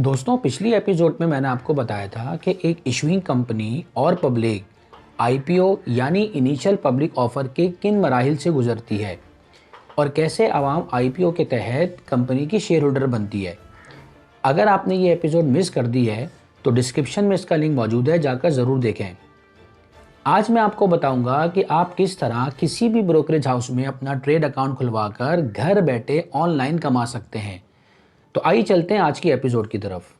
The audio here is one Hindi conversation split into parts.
दोस्तों, पिछली एपिसोड में मैंने आपको बताया था कि एक इशूइंग कंपनी और पब्लिक आईपीओ यानी इनिशियल पब्लिक ऑफर के किन मराहिल से गुजरती है और कैसे आवाम आईपीओ के तहत कंपनी की शेयर होल्डर बनती है। अगर आपने ये एपिसोड मिस कर दी है तो डिस्क्रिप्शन में इसका लिंक मौजूद है, जाकर ज़रूर देखें। आज मैं आपको बताऊंगा कि आप किस तरह किसी भी ब्रोकरेज हाउस में अपना ट्रेड अकाउंट खुलवाकर घर बैठे ऑनलाइन कमा सकते हैं। तो आइए चलते हैं आज की एपिसोड की तरफ।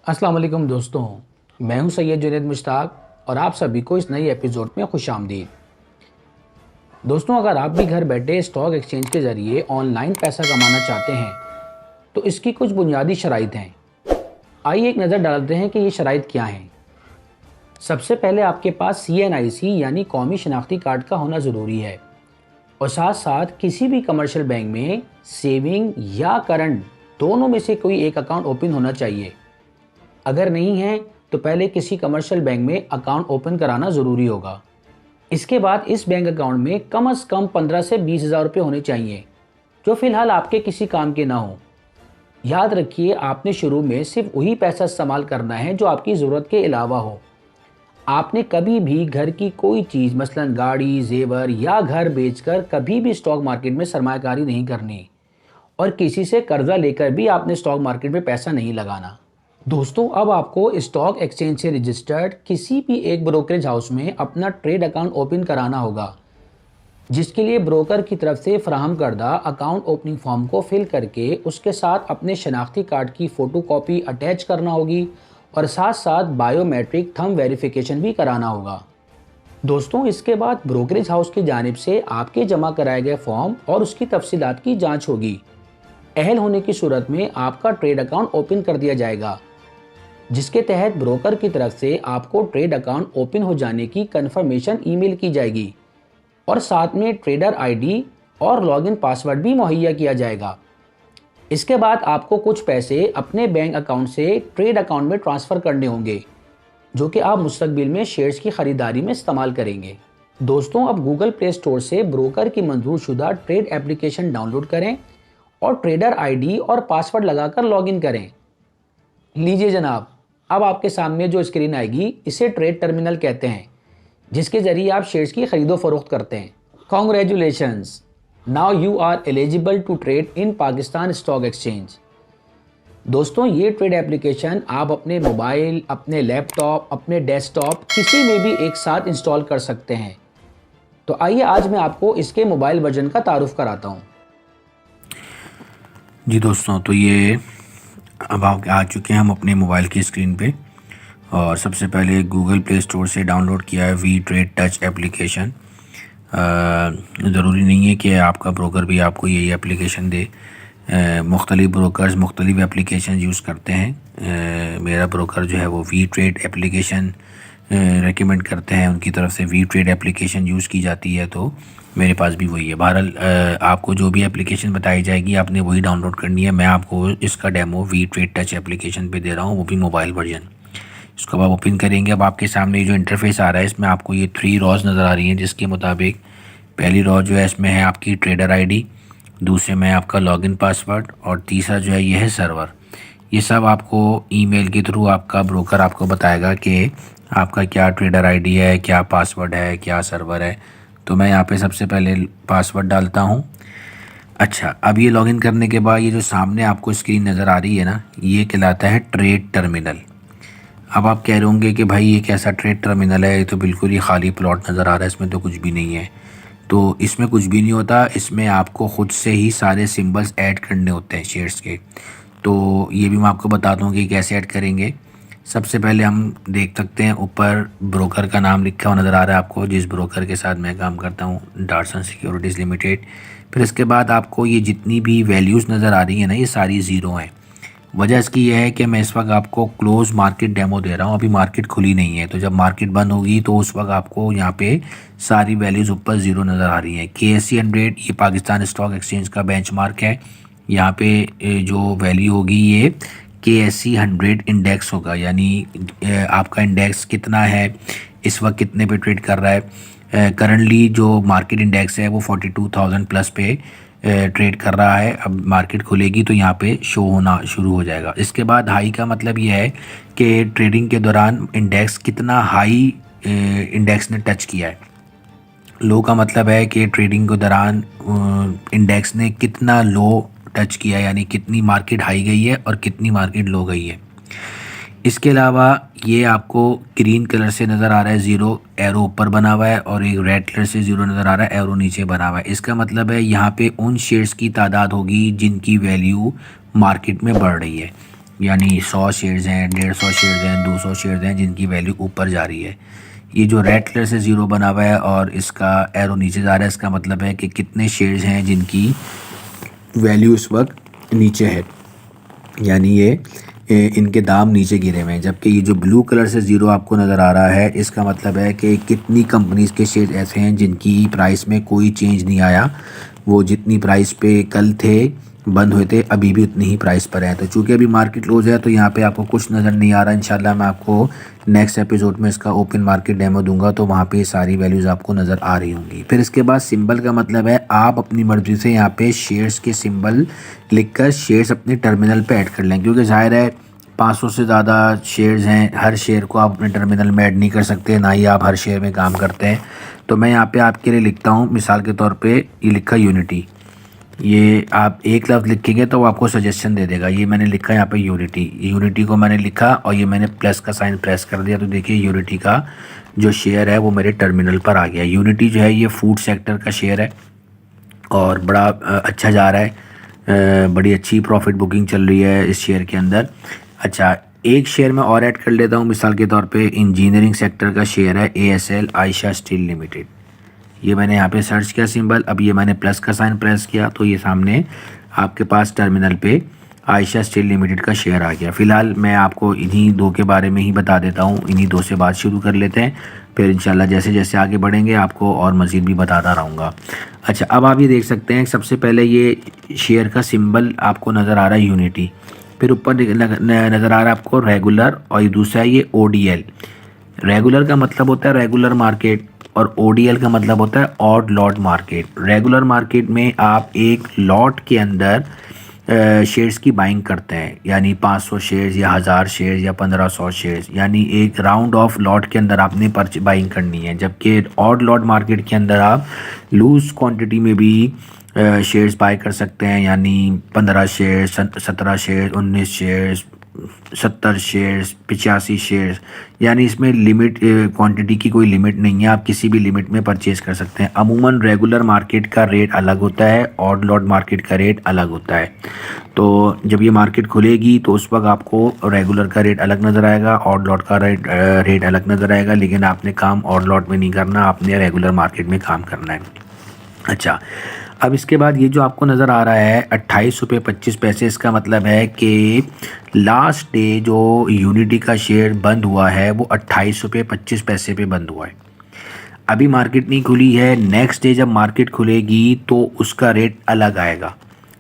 अस्सलाम वालेकुम दोस्तों, मैं हूं सैयद जुनैद मुश्ताक और आप सभी को इस नई एपिसोड में खुशामदीद। दोस्तों, अगर आप भी घर बैठे स्टॉक एक्सचेंज के ज़रिए ऑनलाइन पैसा कमाना चाहते हैं तो इसकी कुछ बुनियादी शराइत हैं। आइए एक नज़र डालते हैं कि ये शराइत क्या हैं। सबसे पहले आपके पास CNIC यानी कौमी शनाख्ती कार्ड का होना ज़रूरी है और साथ साथ किसी भी कमर्शियल बैंक में सेविंग या करंट दोनों में से कोई एक अकाउंट ओपन होना चाहिए। अगर नहीं है तो पहले किसी कमर्शियल बैंक में अकाउंट ओपन कराना ज़रूरी होगा। इसके बाद इस बैंक अकाउंट में कम से कम 15 से 20 हज़ार रुपये होने चाहिए जो फ़िलहाल आपके किसी काम के ना हो। याद रखिए, आपने शुरू में सिर्फ वही पैसा इस्तेमाल करना है जो आपकी ज़रूरत के अलावा हो। आपने कभी भी घर की कोई चीज़ मसलन गाड़ी, जेवर या घर बेचकर कभी भी स्टॉक मार्केट में सरमायाकारी नहीं करनी और किसी से कर्जा लेकर भी आपने स्टॉक मार्केट में पैसा नहीं लगाना। दोस्तों, अब आपको स्टॉक एक्सचेंज से रजिस्टर्ड किसी भी एक ब्रोकरेज हाउस में अपना ट्रेड अकाउंट ओपन कराना होगा, जिसके लिए ब्रोकर की तरफ से फराहम करदा अकाउंट ओपनिंग फॉर्म को फिल करके उसके साथ अपने शनाख्ती कार्ड की फ़ोटोकॉपी अटैच करना होगी और साथ साथ बायोमेट्रिक थंब वेरिफिकेशन भी कराना होगा। दोस्तों, इसके बाद ब्रोकरेज हाउस की जानिब से आपके जमा कराए गए फॉर्म और उसकी तफसीलात की जाँच होगी। अहल होने की सूरत में आपका ट्रेड अकाउंट ओपन कर दिया जाएगा, जिसके तहत ब्रोकर की तरफ से आपको ट्रेड अकाउंट ओपन हो जाने की कंफर्मेशन ईमेल की जाएगी और साथ में ट्रेडर आईडी और लॉगिन पासवर्ड भी मुहैया किया जाएगा। इसके बाद आपको कुछ पैसे अपने बैंक अकाउंट से ट्रेड अकाउंट में ट्रांसफ़र करने होंगे, जो कि आप मुस्तकबिल में शेयर्स की ख़रीदारी में इस्तेमाल करेंगे। दोस्तों, अब गूगल प्ले स्टोर से ब्रोकर की मंजूर शुदा ट्रेड एप्लीकेशन डाउनलोड करें और ट्रेडर आईडी और पासवर्ड लगाकर लॉगिन करें। लीजिए जनाब, अब आपके सामने जो स्क्रीन आएगी इसे ट्रेड टर्मिनल कहते हैं, जिसके ज़रिए आप शेयर्स की ख़रीदो फरोख्त करते हैं। Congratulations, now you are eligible to trade in Pakistan stock exchange. दोस्तों, ये ट्रेड एप्लीकेशन आप अपने मोबाइल, अपने लैपटॉप, अपने डेस्कटॉप किसी में भी एक साथ इंस्टॉल कर सकते हैं। तो आइए आज मैं आपको इसके मोबाइल वर्जन का तारुफ कराता हूँ। जी दोस्तों, तो ये अब आप आ चुके हैं हम अपने मोबाइल की स्क्रीन पे और सबसे पहले गूगल प्ले स्टोर से डाउनलोड किया है वी ट्रेड टच एप्लीकेशन। ज़रूरी नहीं है कि आपका ब्रोकर भी आपको यही एप्लीकेशन दे। मुख्तलिफ ब्रोकर्स मुख्तलिफ एप्लीकेशन यूज़ करते हैं। मेरा ब्रोकर जो है वो वी ट्रेड एप्लीकेशन रेकमेंड करते हैं, उनकी तरफ से वी ट्रेड एप्लीकेशन यूज़ की जाती है, तो मेरे पास भी वही है। बहरहाल आपको जो भी एप्लीकेशन बताई जाएगी आपने वही डाउनलोड करनी है। मैं आपको इसका demo V trade touch application पे दे रहा हूँ, वो भी मोबाइल वर्जन। इसको आप ओपन करेंगे, अब आपके सामने जो इंटरफेस आ रहा है इसमें आपको ये 3 रॉज नज़र आ रही हैं, जिसके मुताबिक पहली रॉ जो है इसमें है आपकी ट्रेडर आईडी, दूसरे में आपका लॉगिन पासवर्ड और तीसरा जो है ये है सर्वर। ये सब आपको ईमेल के थ्रू आपका ब्रोकर आपको बताएगा कि आपका क्या ट्रेडर आईडी है, क्या पासवर्ड है, क्या सर्वर है। तो मैं यहाँ पे सबसे पहले पासवर्ड डालता हूँ। अच्छा, अब ये लॉगिन करने के बाद ये जो सामने आपको स्क्रीन नज़र आ रही है ना, ये कहलाता है ट्रेड टर्मिनल। अब आप कह रहे होंगे कि भाई ये कैसा ट्रेड टर्मिनल है, ये तो बिल्कुल ही खाली प्लॉट नज़र आ रहा है, इसमें तो कुछ भी नहीं है। तो इसमें कुछ भी नहीं होता, इसमें आपको ख़ुद से ही सारे सिंबल्स ऐड करने होते हैं शेयर्स के। तो ये भी मैं आपको बताता हूँ कि कैसे ऐड करेंगे। सबसे पहले हम देख सकते हैं ऊपर ब्रोकर का नाम लिखा हुआ नज़र आ रहा है आपको, जिस ब्रोकर के साथ मैं काम करता हूँ, डाटसन सिक्योरिटीज़ लिमिटेड। फिर इसके बाद आपको ये जितनी भी वैल्यूज़ नज़र आ रही है ना, ये सारी ज़ीरो हैं। वजह इसकी यह है कि मैं इस वक्त आपको क्लोज मार्केट डेमो दे रहा हूँ, अभी मार्केट खुली नहीं है। तो जब मार्केट बंद होगी तो उस वक्त आपको यहाँ पे सारी वैल्यूज़ ऊपर ज़ीरो नज़र आ रही हैं। KSE 100 ये पाकिस्तान स्टॉक एक्सचेंज का बेंचमार्क है। यहाँ पे जो वैल्यू होगी ये KSE 100 इंडेक्स होगा, यानी आपका इंडेक्स कितना है, इस वक्त कितने पे ट्रेड कर रहा है। करंटली जो मार्केट इंडेक्स है वो 42,000 प्लस पे ट्रेड कर रहा है। अब मार्केट खुलेगी तो यहाँ पे शो होना शुरू हो जाएगा। इसके बाद हाई का मतलब ये है कि ट्रेडिंग के दौरान इंडेक्स कितना हाई इंडेक्स ने टच किया है। लो का मतलब है कि ट्रेडिंग के दौरान इंडेक्स ने कितना लो टच किया है, यानी कितनी मार्केट हाई गई है और कितनी मार्केट लो गई है। इसके अलावा ये आपको ग्रीन कलर से नज़र आ रहा है ज़ीरो, एरो ऊपर बना हुआ है, और एक रेड कलर से ज़ीरो नज़र आ रहा है, एरो नीचे बना हुआ है। इसका मतलब है यहाँ पे उन शेयर्स की तादाद होगी जिनकी वैल्यू मार्केट में बढ़ रही है, यानी 100 शेयर्स हैं, 150 शेयर्स हैं, 200 शेयर्स हैं जिनकी वैल्यू ऊपर जा रही है। ये जो रेड कलर से ज़ीरो बना हुआ है और इसका एरो नीचे जा रहा है, इसका मतलब है कि कितने शेयर्स हैं जिनकी वैल्यू इस वक्त नीचे है, यानी ये इनके दाम नीचे गिरे हुए हैं। जबकि ये जो ब्लू कलर से ज़ीरो आपको नज़र आ रहा है, इसका मतलब है कि कितनी कंपनीज़ के शेयर ऐसे हैं जिनकी प्राइस में कोई चेंज नहीं आया, वो जितनी प्राइस पे कल थे, बंद हुए थे, अभी भी उतनी ही प्राइस पर है। तो चूँकि अभी मार्केट क्लोज है तो यहाँ पे आपको कुछ नज़र नहीं आ रहा। इंशाल्लाह मैं आपको नेक्स्ट एपिसोड में इसका ओपन मार्केट डेमो दूंगा, तो वहाँ पे सारी वैल्यूज़ आपको नज़र आ रही होंगी। फिर इसके बाद सिंबल का मतलब है आप अपनी मर्ज़ी से यहाँ पे शेयर्स के सिंबल लिखकर शेयर्स अपने टर्मिनल पे ऐड कर लें, क्योंकि ज़ाहिर है 500 से ज़्यादा शेयर्स हैं, हर शेयर को आप अपने टर्मिनल में ऐड नहीं कर सकते, ना ही आप हर शेयर में काम करते हैं। तो मैं यहाँ पे आपके लिए लिखता हूँ, मिसाल के तौर पे ये लिखा यूनिटी। ये आप एक लफ्ज़ लिखेंगे तो वो आपको सजेशन दे देगा। ये मैंने लिखा यहाँ पे यूनिटी को मैंने लिखा और ये मैंने प्लस का साइन प्रेस कर दिया, तो देखिए यूनिटी का जो शेयर है वो मेरे टर्मिनल पर आ गया। यूनिटी जो है ये फूड सेक्टर का शेयर है और बड़ा अच्छा जा रहा है, बड़ी अच्छी प्रॉफिट बुकिंग चल रही है इस शेयर के अंदर। अच्छा, एक शेयर मैं और ऐड कर लेता हूँ, मिसाल के तौर पे इंजीनियरिंग सेक्टर का शेयर है ASL आयशा स्टील लिमिटेड। ये मैंने यहाँ पे सर्च किया सिंबल, अब ये मैंने प्लस का साइन प्रेस किया तो ये सामने आपके पास टर्मिनल पे आयशा स्टील लिमिटेड का शेयर आ गया। फ़िलहाल मैं आपको इन्हीं दो के बारे में ही बता देता हूँ, इन्हीं दो से बात शुरू कर लेते हैं, फिर इंशाल्लाह जैसे जैसे आगे बढ़ेंगे आपको और मज़ीद भी बताता रहूँगा। अच्छा, अब आप ये देख सकते हैं सबसे पहले ये शेयर का सिंबल आपको नज़र आ रहा है यूनिटी, फिर ऊपर नज़र आ रहा है आपको रेगुलर, और ये दूसरा है ये ODL। रेगुलर का मतलब होता है रेगुलर मार्केट और ODL का मतलब होता है odd lot market. Regular market में आप एक लॉट के अंदर शेयर्स की बाइंग करते हैं, यानी 500 शेयर्स या 1000 शेयर्स या 1500 शेयर्स, यानी एक राउंड ऑफ लॉट के अंदर आपने बाइंग करनी है। जबकि ऑड लॉट मार्केट के अंदर आप लूज क्वांटिटी में भी शेयर्स बाय कर सकते हैं, यानी 15 shares, 17 shares, 19 shares, 70 shares, 85 shares, यानी इसमें लिमिट क्वांटिटी की कोई लिमिट नहीं है, आप किसी भी लिमिट में परचेज़ कर सकते हैं। अमूमन रेगुलर मार्केट का रेट अलग होता है, ऑड लॉट मार्केट का रेट अलग होता है। तो जब ये मार्केट खुलेगी तो उस वक्त आपको रेगुलर का रेट अलग नज़र आएगा, ऑड लॉट का रेट अलग नज़र आएगा, लेकिन आपने काम ऑड लॉट में नहीं करना, आपने रेगुलर मार्केट में काम करना है। अच्छा, अब इसके बाद ये जो आपको नज़र आ रहा है 28 रुपये 25 पैसे, इसका मतलब है कि लास्ट डे जो यूनिटी का शेयर बंद हुआ है वो 28 रुपये 25 पैसे पे बंद हुआ है। अभी मार्केट नहीं खुली है, नेक्स्ट डे जब मार्केट खुलेगी तो उसका रेट अलग आएगा।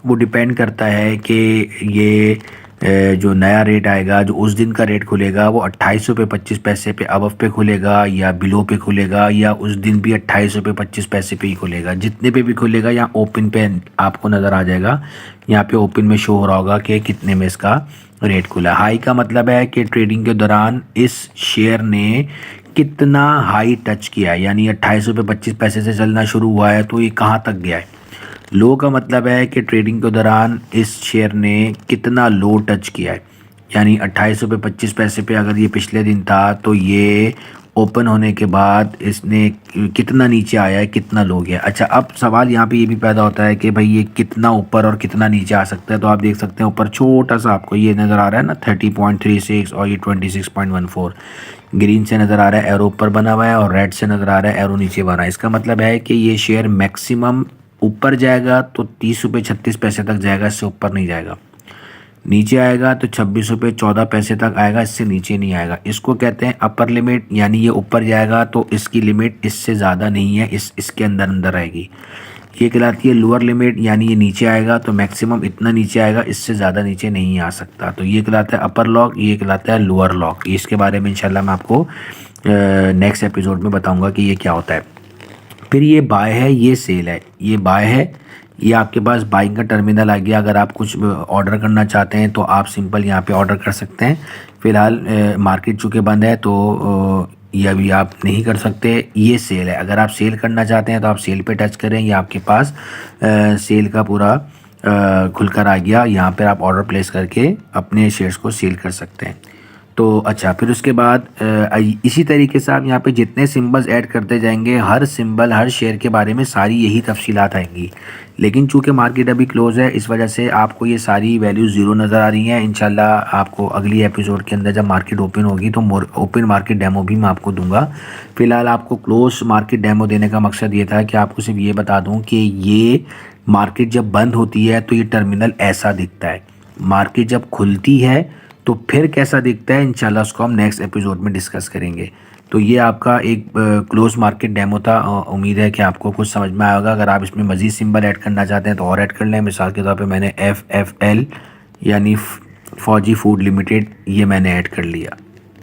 वो डिपेंड करता है कि ये जो नया रेट आएगा, जो उस दिन का रेट खुलेगा वो 28 रुपये 25 पैसे पे अबव पे खुलेगा या बिलो पे खुलेगा, या उस दिन भी 28 रुपये 25 पैसे पे ही खुलेगा। जितने पे भी खुलेगा यहाँ ओपन पे आपको नज़र आ जाएगा, यहाँ पे ओपन में शो हो रहा होगा कि कितने में इसका रेट खुला। हाई का मतलब है कि ट्रेडिंग के दौरान इस शेयर ने कितना हाई टच किया है, यानी 28 रुपये 25 पैसे से चलना शुरू हुआ है तो ये कहाँ तक गया है। लो का मतलब है कि ट्रेडिंग के दौरान इस शेयर ने कितना लो टच किया है, यानी 28 रुपये 25 पैसे पे अगर ये पिछले दिन था तो ये ओपन होने के बाद इसने कितना नीचे आया है, कितना लो गया। अच्छा, अब सवाल यहाँ पे ये भी पैदा होता है कि भाई ये कितना ऊपर और कितना नीचे आ सकता है। तो आप देख सकते हैं ऊपर छोटा सा आपको ये नज़र आ रहा है ना 30.36 और ये 26.14 ग्रीन से नज़र आ रहा है, एरो ऊपर बना हुआ है, और रेड से नज़र आ रहा है, एरो नीचे बना है। इसका मतलब है कि ये शेयर मैक्सिमम ऊपर जाएगा तो 30 रुपये 36 पैसे तक जाएगा, इससे ऊपर नहीं जाएगा। नीचे आएगा तो 26 रुपये 14 पैसे तक आएगा, इससे नीचे नहीं आएगा। इसको कहते हैं अपर लिमिट, यानी ये ऊपर जाएगा तो इसकी लिमिट इससे ज़्यादा नहीं है, इसके अंदर अंदर आएगी। ये कहलाती है लोअर लिमिट, यानी ये नीचे आएगा तो मैक्सिमम इतना नीचे आएगा, इससे ज़्यादा नीचे नहीं आ सकता। तो ये कहलाता है अपर लॉक, ये कहलाता है लोअर लॉक। इसके बारे में इंशाल्लाह मैं आपको नेक्स्ट एपिसोड में बताऊँगा कि ये क्या होता है। फिर ये बाय है, ये सेल है। ये बाय है, ये आपके पास बाइंग का टर्मिनल आ गया। अगर आप कुछ ऑर्डर करना चाहते हैं तो आप सिंपल यहाँ पे ऑर्डर कर सकते हैं। फ़िलहाल मार्केट चूँकि बंद है तो ये अभी आप नहीं कर सकते। ये सेल है, अगर आप सेल करना चाहते हैं तो आप सेल पे टच करें, ये आपके पास सेल का पूरा खुलकर आ गया। यहाँ पर आप ऑर्डर प्लेस करके अपने शेयर्स को सेल कर सकते हैं। तो अच्छा, फिर उसके बाद इसी तरीके से आप यहाँ पे जितने सिंबल्स ऐड करते जाएंगे, हर सिंबल हर शेयर के बारे में सारी यही तफसीलात आएंगी। लेकिन चूँकि मार्केट अभी क्लोज़ है, इस वजह से आपको ये सारी वैल्यू ज़ीरो नज़र आ रही हैं। इंशाल्लाह आपको अगली एपिसोड के अंदर जब मार्केट ओपन होगी तो ओपन मार्केट डेमो भी मैं आपको दूंगा। फ़िलहाल आपको क्लोज मार्केट डेमो देने का मकसद ये था कि आपको सिर्फ ये बता दूँ कि ये मार्केट जब बंद होती है तो ये टर्मिनल ऐसा दिखता है। मार्केट जब खुलती है तो फिर कैसा दिखता है, इंशाल्लाह उसको हम नेक्स्ट एपिसोड में डिस्कस करेंगे। तो ये आपका एक क्लोज मार्केट डेमो था। उम्मीद है कि आपको कुछ समझ में आएगा। अगर आप इसमें मज़ीद सिंबल ऐड करना चाहते हैं तो और ऐड कर लें। मिसाल के तौर पे मैंने FFL यानी फौजी फूड लिमिटेड ये मैंने ऐड कर लिया।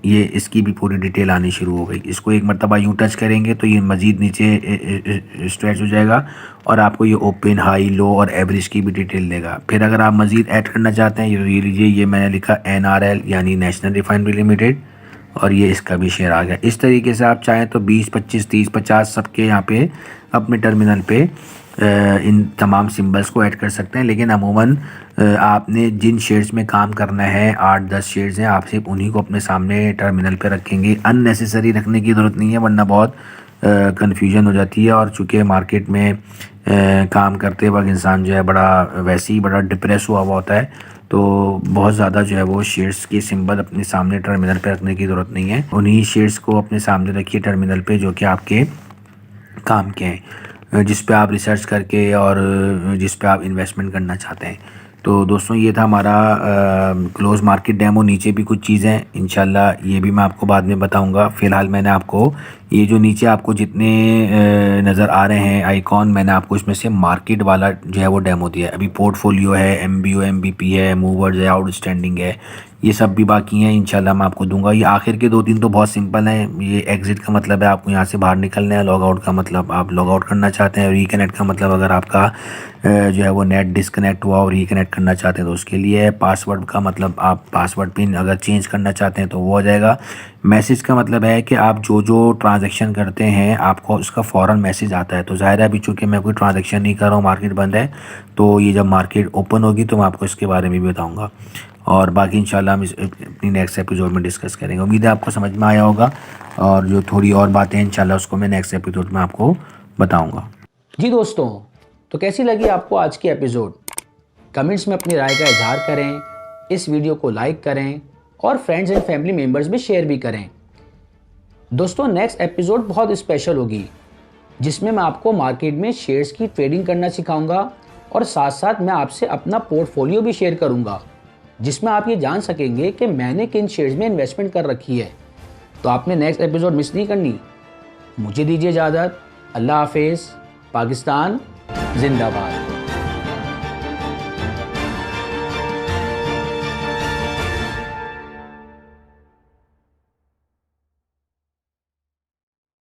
ये इसकी भी पूरी डिटेल आनी शुरू हो गई। इसको एक मरतबा यूँ टच करेंगे तो ये मज़ीद नीचे स्ट्रेच हो जाएगा और आपको ये ओपन, हाई, लो और एवरेज की भी डिटेल देगा। फिर अगर आप मज़ीद ऐड करना चाहते हैं, ये लीजिए, ये मैंने लिखा NRL यानी नेशनल रिफाइनरी लिमिटेड, और ये इसका भी शेयर आ गया। इस तरीके से आप चाहें तो 20, 25, 30, 50 सबके यहाँ पे अपने टर्मिनल पे इन तमाम सिंबल्स को ऐड कर सकते हैं। लेकिन अमूमन आपने जिन शेयर्स में काम करना है, 8-10 शेयर्स हैं, आप सिर्फ उन्हीं को अपने सामने टर्मिनल पे रखेंगे। अननेसेसरी रखने की ज़रूरत नहीं है, वरना बहुत कन्फ्यूजन हो जाती है। और चूँकि मार्केट में काम करते वक्त इंसान जो है बड़ा वैसे ही बड़ा डिप्रेस हुआ होता है, तो बहुत ज़्यादा जो है वो शेयर्स के सिंबल अपने सामने टर्मिनल पे रखने की ज़रूरत नहीं है। उन्हीं शेयर्स को अपने सामने रखिए टर्मिनल पे जो कि आपके काम के हैं, जिस पे आप रिसर्च करके और जिस पे आप इन्वेस्टमेंट करना चाहते हैं। तो दोस्तों, ये था हमारा क्लोज मार्केट डेमो। नीचे भी कुछ चीज़ें इंशाल्लाह ये भी मैं आपको बाद में बताऊंगा। फ़िलहाल मैंने आपको ये जो नीचे आपको जितने नज़र आ रहे हैं आइकॉन, मैंने आपको इसमें से मार्केट वाला जो है वो डेमो दिया है। अभी पोर्टफोलियो है, MBO MBP है, मूवर्स है, आउटस्टैंडिंग है, ये सब भी बाकी हैं। इंशाल्लाह मैं आपको दूंगा। ये आखिर के 2-3 तो बहुत सिंपल हैं। ये एग्ज़िट का मतलब है आपको यहाँ से बाहर निकलना है, लॉग आउट का मतलब आप लॉग आउट करना चाहते हैं, रिकनेक्ट का मतलब अगर आपका जो है वो नेट डिस्कनेक्ट हुआ और रिकनेक्ट करना चाहते हैं तो उसके लिए है। पासवर्ड का मतलब आप पासवर्ड पिन अगर चेंज करना चाहते हैं तो वो हो जाएगा। मैसेज का मतलब है कि आप जो जो ट्रांजैक्शन करते हैं आपको उसका फ़ौरन मैसेज आता है। तो ज़ाहिर है अभी चूँकि मैं कोई ट्रांजैक्शन नहीं कर रहा हूँ, मार्केट बंद है, तो ये जब मार्केट ओपन होगी तो मैं आपको इसके बारे में भी बताऊँगा। और बाकी इंशाल्लाह हम अपनी नेक्स्ट एपिसोड में डिस्कस करेंगे। उम्मीद है आपको समझ में आया होगा, और जो थोड़ी और बातें हैं इंशाल्लाह उसको मैं नेक्स्ट एपिसोड में आपको बताऊँगा। जी दोस्तों, तो कैसी लगी आपको आज की एपिसोड? कमेंट्स में अपनी राय का इजहार करें, इस वीडियो को लाइक करें और फ्रेंड्स एंड फैमिली मेम्बर्स में शेयर भी करें। दोस्तों, नेक्स्ट एपिसोड बहुत स्पेशल होगी, जिसमें मैं आपको मार्केट में शेयर्स की ट्रेडिंग करना सिखाऊंगा और साथ साथ मैं आपसे अपना पोर्टफोलियो भी शेयर करूंगा, जिसमें आप ये जान सकेंगे कि मैंने किन शेयर्स में इन्वेस्टमेंट कर रखी है। तो आपने नेक्स्ट एपिसोड मिस नहीं करनी। मुझे दीजिए इजाज़त। अल्लाह हाफिज़। पाकिस्तान जिंदाबाद।